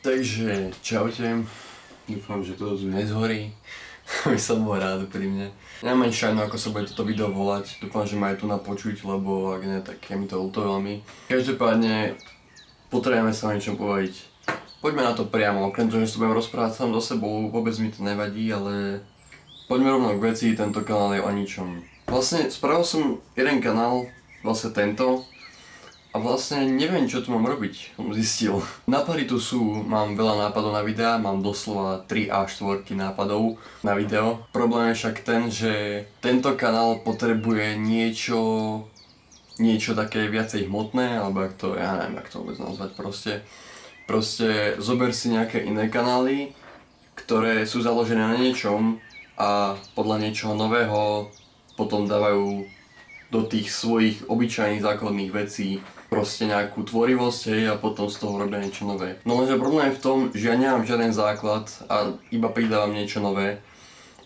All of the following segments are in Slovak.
Takže čaute, dúfam, že to nezhorí, by som bol rád pri mne. Nemám šajnu, ako sa bude toto video volať, dúfam, že ma aj tu napočuť, lebo ak ne, tak je mi to ľúto veľmi. Každopádne potrebujeme sa o niečom povedať. Poďme na to priamo, okrem toho, že sa budem rozprávať sám so sebou, vôbec mi to nevadí, ale poďme rovno k veci, tento kanál je o ničom. Vlastne spravil som jeden kanál, vlastne tento, a vlastne neviem, čo tu mám robiť, som zistil. Nápady tu sú, mám veľa nápadov na videá, mám doslova 3 až 4 nápadov na video. Problém je však ten, že tento kanál potrebuje niečo také viacej hmotné, alebo ak to, ja neviem, jak to vôbec nazvať Proste zober si nejaké iné kanály, ktoré sú založené na niečom a podľa niečoho nového potom dávajú do tých svojich obyčajných základných vecí proste nejakú tvorivosť, hej, a potom z toho robia niečo nové. No lenže problém je v tom, že ja nemám žiaden základ a iba pridávam niečo nové.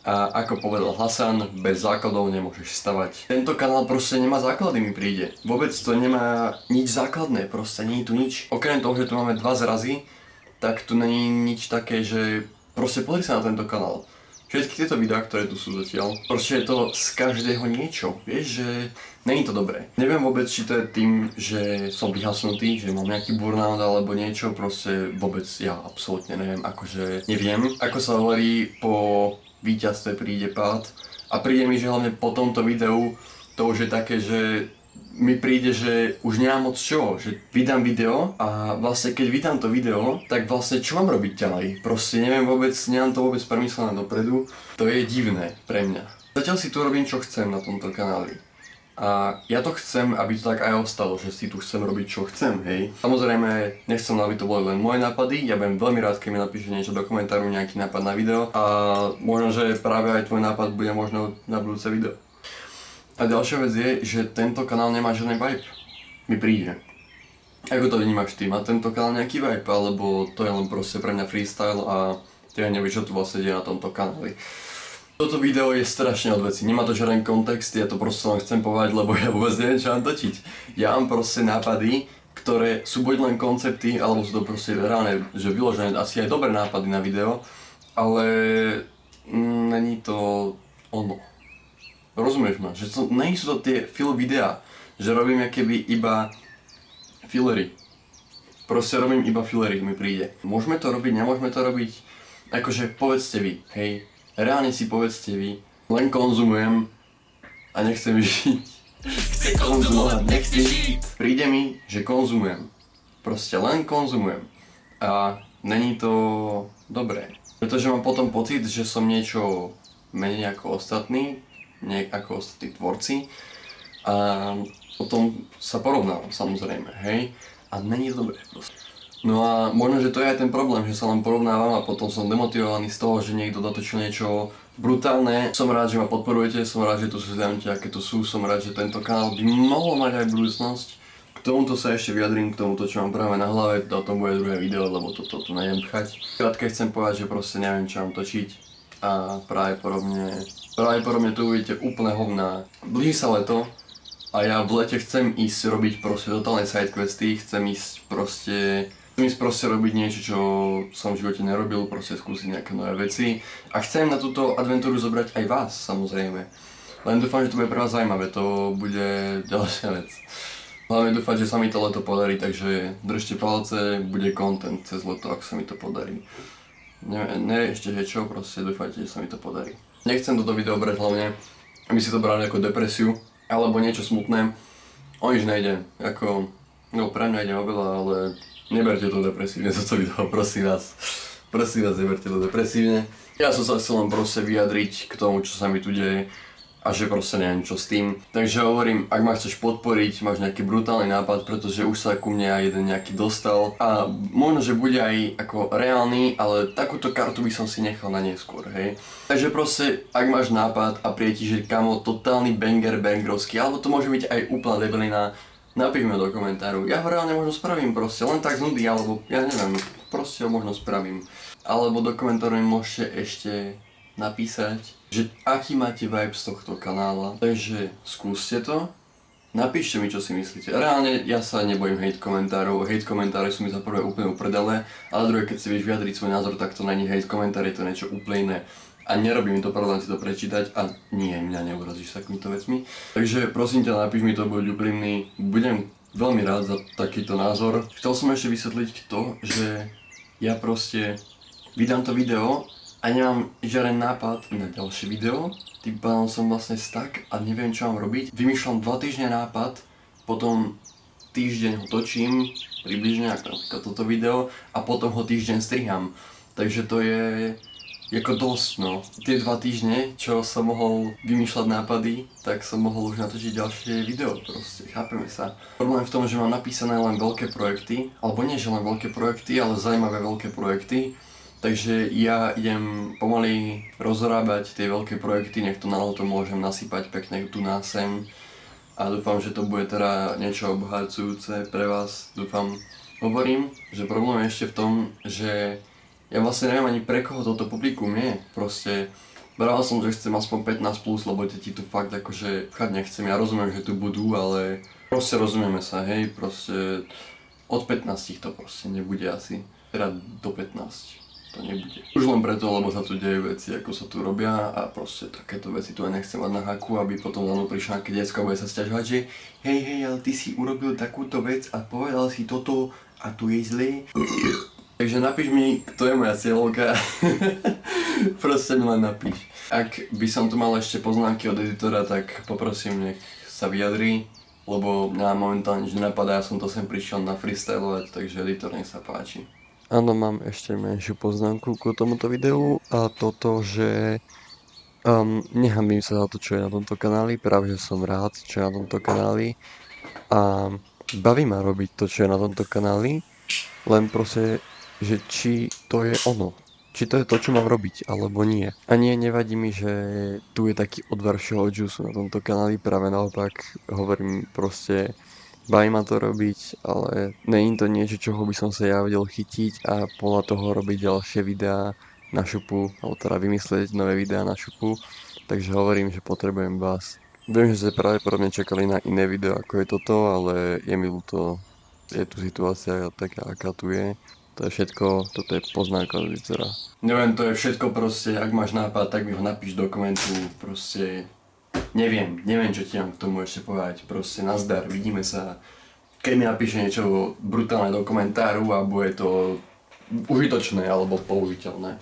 A ako povedal Hasan, bez základov nemôžeš stavať. Tento kanál proste nemá základy, mi príde. Vôbec to nemá nič základné, proste nie je tu nič. Okrem toho, že tu máme 2 zrazy, tak tu není nič také, že proste pozri sa na tento kanál. Všetky tieto videá, ktoré tu sú zatiaľ, proste je to z každého niečo, vieš, že není to dobré. Neviem vôbec, či to je tým, že som vyhasnutý, že mám nejaký burnout alebo niečo, proste vôbec ja absolútne neviem, akože neviem. Ako sa hovorí, po víťazstve príde pád a príde mi, že hlavne po tomto videu to už je také, že mi príde, že už nemám moc čo, že vydám video a vlastne keď vydám to video, tak vlastne čo mám robiť ďalej? Proste neviem vôbec, nemám to vôbec premyslené dopredu, to je divné pre mňa. Zatiaľ si tu robím čo chcem na tomto kanáli. A ja to chcem, aby to tak aj ostalo, že si tu chcem robiť čo chcem, hej. Samozrejme, nechcem, aby to boli len moje nápady, ja budem veľmi rád, keď mi napíše niečo do komentáru, nejaký nápad na video a možno, že práve aj tvoj nápad bude možno na budúce video. A ďalšia vec je, že tento kanál nemá žiadny vibe, mi príde. Ako to vnímaš ty? Má tento kanál nejaký vibe, alebo to je len proste pre mňa freestyle a ty ja nevieš, čo tu vlastne deje na tomto kanáli. Toto video je strašne od veci, nemá to žiaden kontext, ja to proste len chcem povedať, lebo ja vôbec neviem, čo mám točiť. Ja mám proste nápady, ktoré sú buď len koncepty, alebo sú to proste reálne, že vyložené asi aj dobré nápady na video, ale není to ono. Rozumieš ma? Že nie sú to tie fill videá, že robím keby iba fillery. Proste robím iba fillery, mi príde. Môžeme to robiť, nemôžeme to robiť? Akože povedzte vy, hej. Reálne si povedzte vy, len konzumujem a nechcem žiť. Chcem konzumovať, nechcem žiť. Príde mi, že konzumujem. Proste len konzumujem. A není to dobré. Pretože mám potom pocit, že som niečo menej ako ostatní, ako ostatní tvorci a potom sa porovnávam, samozrejme, hej, a není to dobré proste. No a možno, že to je aj ten problém, že sa len porovnávam a potom som demotivovaný z toho, že niekto dotočil niečo brutálne. Som rád, že ma podporujete, som rád, že tu sú zaujímavé, aké tu sú, som rád, že tento kanál by mohol mať aj budúcnosť. K tomuto sa ešte vyjadrím, k tomuto, čo mám práve na hlave, o tom bude druhé video, lebo toto tu nejdem pchať. Krátke chcem povedať, že proste neviem, čo mám točiť a pravdepodobne tu uvidíte úplne hovná. Blíži sa leto a ja v lete chcem ísť robiť proste totálne sidequesty, chcem ísť proste robiť niečo, čo som v živote nerobil, proste skúsiť nejaké nové veci a chcem na túto adventúru zobrať aj vás, samozrejme. Len dúfam, že to bude pre vás zaujímavé, to bude ďalšia vec. Hlavne dúfam, že sa mi to leto podarí, takže držte palce, bude content cez leto, ak sa mi to podarí. Ne ešte že čo, proste dúfajte, že sa mi to podarí. Nechcem toto video brať hlavne, aby si to brali ako depresiu, alebo niečo smutné. O nič nejde, ako, no pre mňa ide o veľa, ale neberte to depresívne, toto video, prosím vás, neberte to depresívne. Ja som sa chcel len proste vyjadriť k tomu, čo sa mi tu deje a že proste neviem čo s tým. Takže hovorím, ak ma chceš podporiť, máš nejaký brutálny nápad, pretože už sa ku mne aj jeden nejaký dostal a možno, že bude aj ako reálny, ale takúto kartu by som si nechal na neskôr, hej. Takže proste, ak máš nápad a príde ti, že kamo, totálny bangerovský, alebo to môže byť aj úplná debilina, napíšme do komentáru. Ja ho reálne možno spravím proste, len tak z nudy, alebo ja neviem, proste ho možno spravím. Alebo do komentáru mi môžete ešte napísať, že aký máte vibe z tohto kanála. Takže skúste to napíšte mi, čo si myslíte. Reálne ja sa nebojím hate komentárov, hate komentáre sú mi za prvé úplne uprdele, ale druhé, keď si vieš vyjadriť svoj názor, tak to není hate komentár, je to niečo úplne iné. A nerobí mi to problém si to prečítať a nie, mňa neurazíš takýmito vecmi. Takže prosím ťa, napíš mi to, buď úprimný, budem veľmi rád za takýto názor. Chcel som ešte vysvetliť to, že ja proste vydám to video a nemám žiaden nápad na ďalšie video. Tým pádom som vlastne stuck a neviem, čo mám robiť. Vymýšľam 2 týždne nápad, potom týždeň ho točím, približne ako napríklad toto video, a potom ho týždeň striham. Takže to je ako dosť, no. Tie 2 týždne, čo som mohol vymýšľať nápady, tak som mohol už natočiť ďalšie video proste, chápeme sa. Problém v tom, že mám napísané len veľké projekty, alebo nie že len veľké projekty, ale zaujímavé veľké projekty. Takže ja idem pomaly rozrábať tie veľké projekty, nech to na to môžem nasypať pekne tu na sem. A dúfam, že to bude teda niečo obohacujúce pre vás, dúfam. Hovorím, že problém je ešte v tom, že ja vlastne neviem ani pre koho toto publikum je. Proste bral som, že chcem aspoň 15+, lebo deti tu fakt akože pchať nechcem. Ja rozumiem, že tu budú, ale proste rozumieme sa, hej, proste od 15 to proste nebude asi. Teda do 15. To nebude. Už len preto, lebo sa tu dejú veci, ako sa tu robia, a proste takéto veci tu aj nechcem mať na haku, aby potom za mnou prišlo nejaké decko a bude sa sťažovať, že hej, ale ty si urobil takúto vec a povedal si toto a tu je zlé. Takže napíš mi, kto je moja cieľovka. Proste mi len napíš. Ak by som tu mal ešte poznámky od editora, tak poprosím, nech sa vyjadrí, lebo mňa momentálne nič nenapadá, ja som to sem prišiel na freestylovať, takže editor, nech sa páči. Áno, mám ešte menšiu poznámku k tomuto videu, a toto, že nehanbím sa za to, čo je na tomto kanáli, práve že som rád, čo je na tomto kanáli, a baví ma robiť to, čo je na tomto kanáli, len proste, že či to je ono, či to je to, čo mám robiť, alebo nie. A nie, nevadí mi, že tu je taký odvar všeho džusu na tomto kanáli, práve naopak, hovorím proste, baví ma to robiť, ale není to niečo, čoho by som sa ja vedel chytiť a podľa toho robiť ďalšie videá na šupu, alebo teda vymyslieť nové videá na šupu. Takže hovorím, že potrebujem vás. Viem, že ste pravdepodobne čakali na iné video, ako je toto, ale je mi ľúto, je tu situácia taká, aká tu je. To je všetko, toto je poznámka od editora. Neviem, to je všetko proste, ak máš nápad, tak mi ho napíš do komentu, proste. Neviem, čo ti mám k tomu ešte povedať, proste nazdar, vidíme sa. Keď mi napíše niečo brutálne do komentáru a bude to užitočné alebo použiteľné.